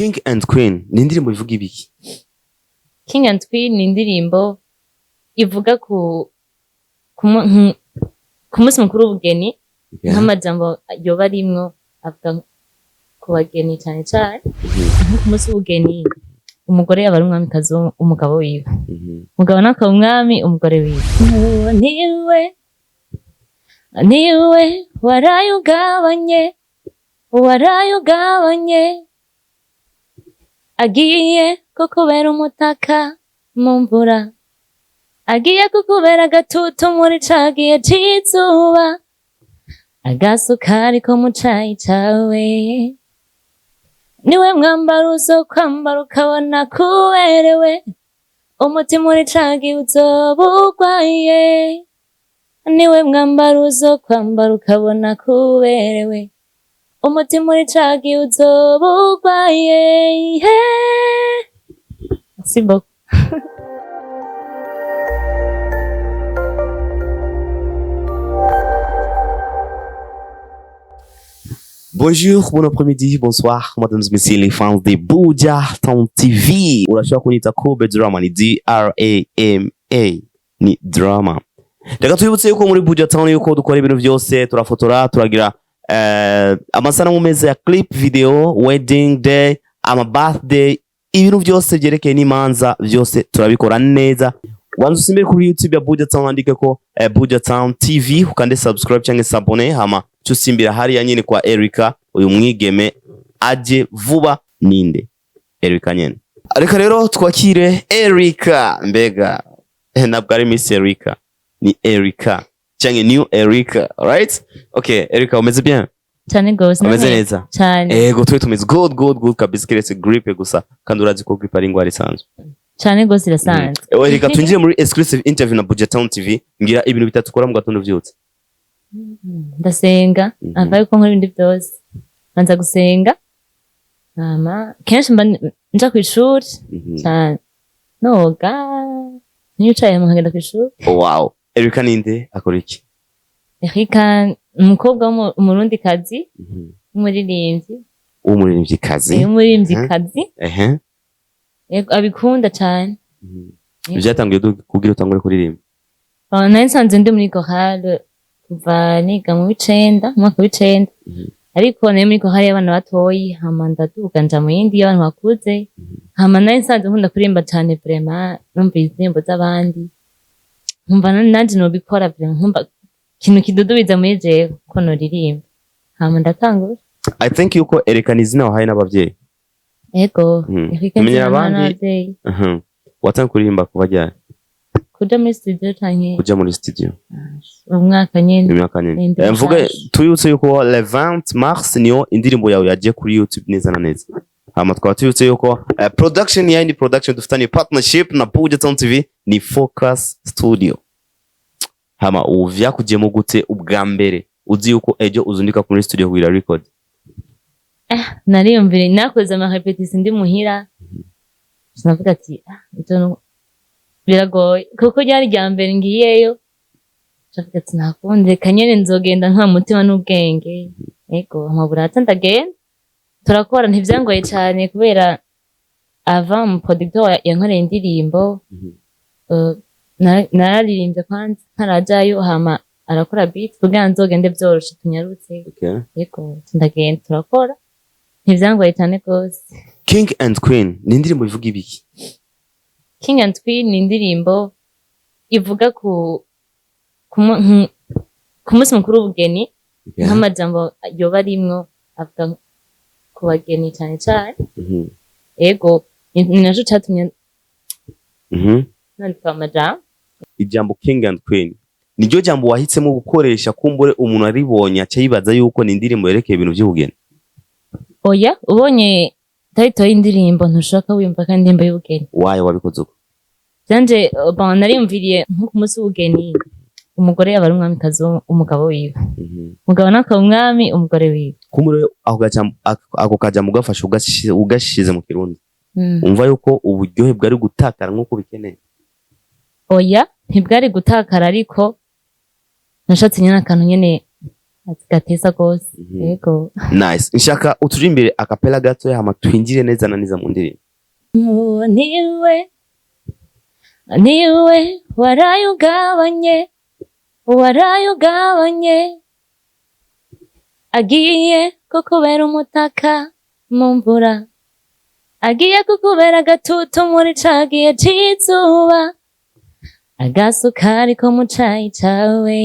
King and Queen ni indirimbo ivuga ibiki? King and Queen ni indirimbo ivuga ku munsi mukuru w'ubugeni, nk'amajambo yoba arimwo avuga ku bageni cyane cyane. Ku munsi w'ubugeni umugore yaba ari umwamikazi w'umugabo wiwe, umugabo nakaba umwami umugore wiwe. Niwe waraye ugabanye agiye kukubera umutaka mu mvura, agiye kukubera agatutu muri ca gihe c'izuba, agasukari ko mu cayi cawe. Niwe mwambaro uzokwambara ukabona kuberewe, umutima uri ca gihe uzoba urwaye. Niwe mwambaro uzokwambara ukabona kuberewe, umutima uri ca gihe uzoba urwaye. Merci beaucoup. Bonjour, bon après-midi, bonsoir, mesdames et messieurs les fans de Buja Town TV. Urashobora kunyita Kobe Drama, ni D-R-A-M-A, ni drama. Reka twibutse yuko muri Buja Town yuko dukora ibintu byose, turafotora, turagira amasanamu meza ya clip, video, wedding day, ama birthday, ibintu byose byerekeye n'imanza byose turabikora neza. Wanzu usimbire kuri YouTube ya Buja Town, andike ko Buja Town TV, ukande subscribe cyangwa s'abonner, hama tusimbira hariya nyine kwa Erica, uyu mwigeme aje vuba. Ninde Erica nyene? Ariko rero twakire Erica. Mbega ntabwo ari Miss Erica, ni Erica cyangwa new Erica, right? Okay, Erica, umeze bien? Cyane gose. Umeze neza cyane. Ego twe tumeze good kabisa, kiretse gripe gusa, kandi urazi ko gripe ari ingwara isanzwe cyane gose irasanzwe. Erica, tungiye muri exclusive interview na Buja Town TV. Ngira ibintu bitatu ukora mu gatondo vyutse. Ndasenga, avaye ko nkora ibindi byose. Banza gusenga, kenshi mba nja kw'ishuri cyane, noga nicaye mu nkagenda kw'ishuri. Wow. Erica ninde, akora iki? Erica umukobwa w'umurundikazi, umuririmvyikazi. Yego, abikunda cyane. Byatangiye kugira utangure kuririmba? Nari nsanzwe ndi muri chorale kuva niga mu mwaka w'icenda, ariko nari muri chorale y'abana batoyi, hama ndaduga nja mu yindi y'abantu bakuze, hama nari nsanzwe nkunda kuririmba cyane vraiment, numva indirimbo z'abandi, nkumva nanje nobikora vraiment, nkumva ikintu kidudubiza muri jewe ko noririmba, hama ndatangura. I think yuko Erica ni izina wahaye n'abavyeyi. Ego, Erica ni n'abavyeyi. Watangiye kuririmba kuva ryari? Kuja muri studio canke? Kuja muri studio umwaka nyene. Mvuge tuyutse yuko le 20 mars niyo indirimbo yawe yaje kuri YouTube neza na neza. Hama twaba tuyutse yuko production ya indi production dufitanye partnership na Buja Town TV ni Focus Studio. Hama uvya kujemo gute ubwa mbere uzi yuko ejo uzundika kuri studio kugira record? Nariyumvire nakoze ama repetition ndi muhira, sinavuga ati ito biragoye kuko ryari rya mbere ngiyeyo, ndavuga ati nakunze kanyene nzogenda nka mutima n'ubwenge. Ego amaburata ndagenda turakora, ntivyangoye cyane kubera ava mu producteur yankoreye indirimbo, nararirimbye kwanza ntarajayo, hama arakora beat kugira nzogende byoroshe tunyarutse. Ego ndagenda turakora, ntivyangoye cyane gose. King and Queen ni indirimbo ivuga ibiki? King and Queen ni indirimbo ivuga ku munsi mukuru w'ubugeni, nk'amajambo yoba arimwo avuga ku bageni cyane cyane. Ego ni naco catumye nandika amajambo. Ijambo King and Queen niryo jambo wahitsemo gukoresha kumbure umuntu aribonye aca yibaza yuko ni indirimbo yerekeye ibintu by'ubugeni? Oya, ubonye title y'indirimbo ntushaka wiyumva kandi indirimbo y'ubugeni. Wayo wabikoze uko? Janje nariyumviriye nko ku munsi w'ubugeni umugore yaba ari umwamikazi w'umugabo wiwe, umugabo nakaba umwami umugore wiwe. Kumure ako kajambo ugafasha ugashize mu Kirundi, umva yuko uburyohe bwari gutakara nk'uko bikeneye? Oya, ntibwari gutakara, ariko nashatse nyene akantu nyene gatesa gose yego nice nshaka uturimbire akapela gato hama twinjire neza na neza mu ndirimbo niwe warayugabanye agiye kukubera umutaka mu mvura agiye kukubera agatutu muri ca gihe c'izuba agasukari ko mu cayi cawe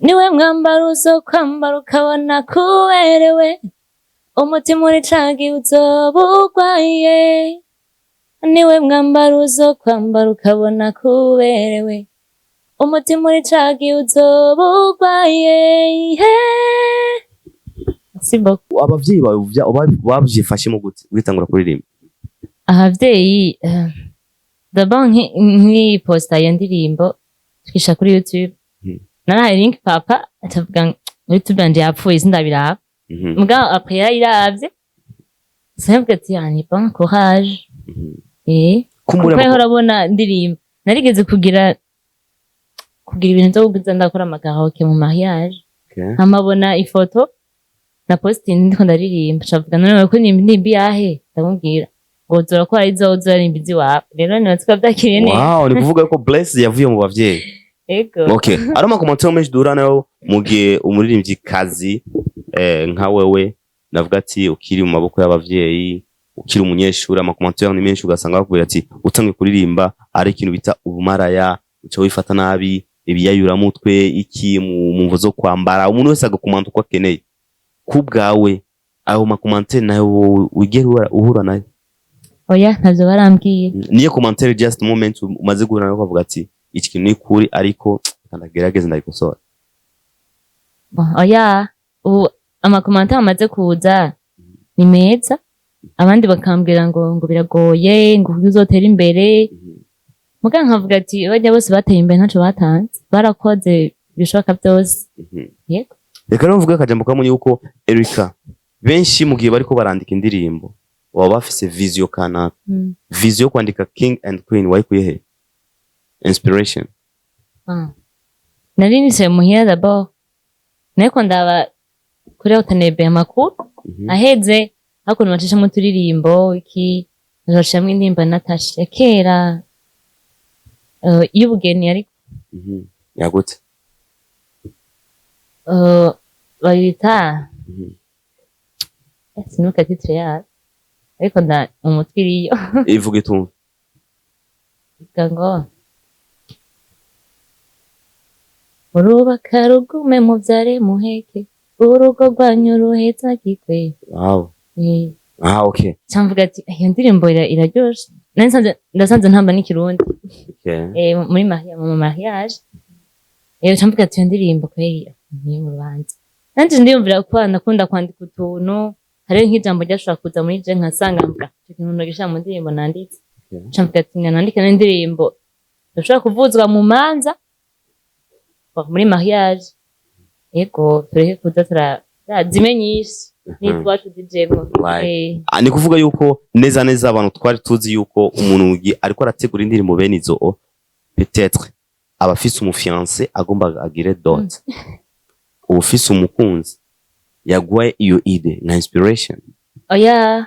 niwe mwambaro uzokwambara ukabona kuberewe umutima uri ca gihe uzoba urwaye niwe mwambaro uzokwambara ukabona kuberewe umutima uri ca gihe uzoba urwaye abavyeyi bawe bavyifashemo gute witangura kuririmba abavyeyi d'abord nk'iposta iyo ndirimbo twisha kuri YouTube narahaye link papa atavuga YouTube yanje yapfuye sindabiraba mugabo après yarayiravye simvuga ati yani bon courage kuko urabona ndirimbo narigeze kugira ibintu byo kuza ndakora amagahoke mu mariage amabona ifoto na posting ndiko ndaririmba cavuga none ko nimbi yahe ndamubwira ngo zora ko ari zo rimbi ziwawe rero natwe byakiriye neza wow ni kuvuga ko bless yavuye mu bavyeyi ego okay aroma commentaire menshi dura nayo mugiye umuririmbyi kazi nka wewe navuga ati ukiri mu maboko y'abavyeyi ukiri umunyeshuri amakommentaire ni menshi ugasanga bakubwira ati utangiye kuririmba ari ikintu bita ubumaraya uca wifata nabi ibiyayura mutwe iki mu mvo zo kwambara umuntu wese agakomanta uko akeneye kubgawe aho makommentaire nayo wigera uhura nayo oya ntavyo barambwiye niye commentaire just moment umaze guhura nayo ukavuga ati iki kintu ni kuri ariko ndagerageza ndabikosora oya amakommentaire amaze kuza ni meza abandi bakambwira ngo biragoye ngo uzotera imbere muga nkavuga ati bajya bose bateye imbere ntaco batanze barakoze bishoboka byose yego reka rero mvuga akajambo kamwe yuko Erika benshi mugiye bariko barandika indirimbo baba bafise vision kanaka vision kwandika king and queen wayikuye he inspiration nari nise muhira d'abord neko ndaba kuri otanebe amakuru aheze hakuno bacisha mu turirimbo iki bazashamo indirimbo Natasha kera y'ubugeni ariko yagute bayita sinuka titre ya ariko nda umutwiriyo ivuga itumva ngo urubaka rugume muvyare muheke urugo rwanyu ruheza gikwe wow okay cyamvuga ati iyo ndirimbo iraryoshe ndasanze ntamba n'ikirundi muri mariage cyamvuga ati iyo ndirimbo kweri ni mu rubanza nanje ndiyumvira ko nakunda kwandika utuntu hari nk'ijambo ryashobora kuza muri je nkasanga mvuga ikintu nogisha mu ndirimbo nanditse cyamvuga ati nandika n'indirimbo ndashobora kuvuzwa mu manza muri mariage ego tureke kuza turazimenyisha nitwacu dijemo ni kuvuga yuko neza neza abantu twari tuzi yuko umuntu ariko arategura indirimbo bene izo peut-être abafise umufiancé agomba agire dot ubufise umukunzi yaguye iyo ide na inspiration oya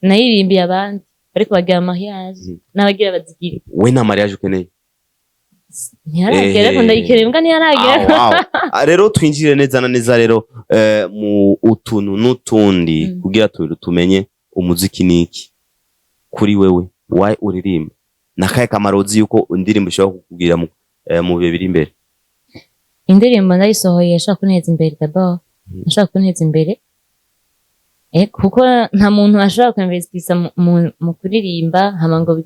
nayirimbiye abandi ariko bagira mariage n'abagira bazigire we na mariage ukeneye ntiyaragera ko ndayikerembwa ntiyaragera rero twinjire neza na neza rero mu utuntu n'utundi kugira tumenye umuziki niki kuri wewe why uririmba nakaye kamaro uzi yuko indirimbo ishobora kukubwira mu bihe biri imbere indirimbo ndayisohoye yashaka kuneza imbere d'abord ashaka kuneza imbere kuko nta muntu ashaka kwinvestisa mu kuririmba hama ngo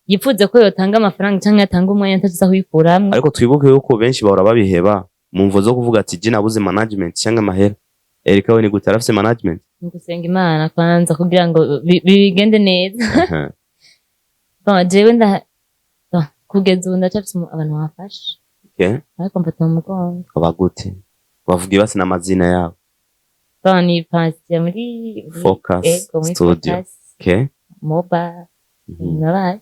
yifuze ko yotanga amafaranga cyangwa yatanga umwanya ataza kuyikuramwo ariko twibuke yuko benshi bahora babiheba mu mvo zo kuvuga ati je nabuze management cyangwa amahera Erika we ni gute arafise management ngusenga Imana kwanza kugira ngo bigende neza jewe kugeza ubu ndacafise abantu bafasha ariko mfata mu mugongo abagute bavuge basi n'amazina yabo ni Pastor muri Focus Studio Moba nabaye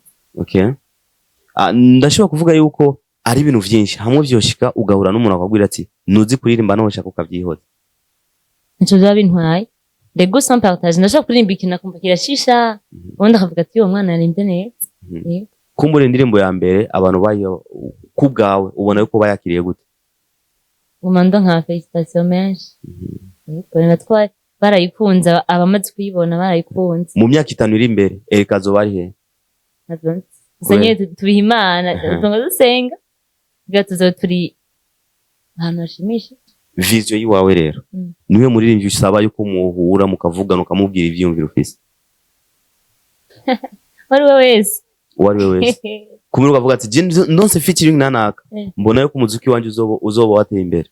ndashobora kuvuga yuko ari ibintu vyinshi hamwe vyoshika ugahura n'umuntu akabwira ati nuzi kuririmba naho ushaka ukavyihoza nico byaba bintwaye rego sans partage ndashaka kuririmba ikintu akumva kirashisha ubundi akavuga ati uwo mwana yarimbye neza kumbura indirimbo ya mbere abantu bayo kubgawe ubona yuko bayakiriye gute umanda nka felicitation menshi natwa barayikunze abamaze kuyibona barayikunze mu myaka 5 iri imbere Erika zo bari he Zenye tubiha Imana tungo dusenga gatuzo turi ahantu hashimisha vision yiwawe rero niwe muririmbyi usaba yuko muhura mukavugana ukamubwira ivyumviro ufise wari wese kumira ukavuga ati ndonse featuring nanaka mbona yuko umuziki wanje uzoba wateye imbere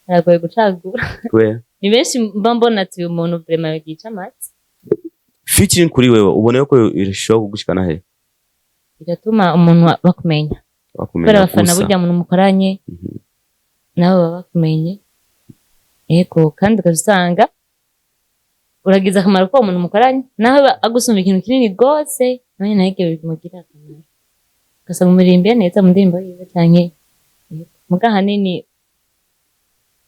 aragoye gucagura kwe ni benshi mba mbona ati umuntu vraiment yica amatsi featuring kuri wewe ubona yuko irashoboka kugushikana he bigatuma umuntu bakumenya kubera abafana burya muntu mukoranye nabo baba bakumenye yego kandi ukazusanga uragize akamaro ko umuntu mukoranye naho agusumba ikintu kinini rwose none nahige bimugira akamaro ugasanga umuririmbiye neza mu ndirimbo yiwe canke muga hanini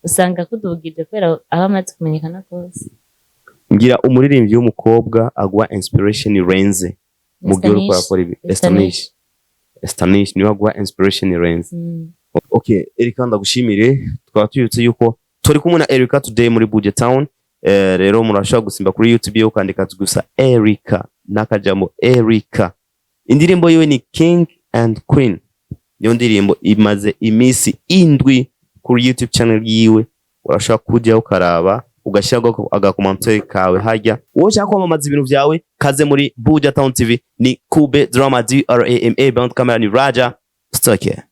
usanga kudugije kubera abamaze kumenyekana rwose ngira umuririmbyi w'umukobwa agwa inspiration irenze mu gihe uriko akora ibi Estanish niwe agwa inspiration irenze okay Erika ndagushimire twaba tuyutse yuko turi kumwe na Erika today muri Buja Town rero murashaka gusimba kuri YouTube yo kandika gusa Erika nakajamo Erika indirimbo yiwe ni King and Queen yo ndirimbo imaze imisi 7 kuri YouTube channel yiwe urashaka kujya ukaraba ugashyiraho agakomantari kawe hajya wowe cyangwa kwamamaza ibintu byawe kaze muri Buja Town TV ni Kube Drama DRAMA bound camera ni Raja Stoke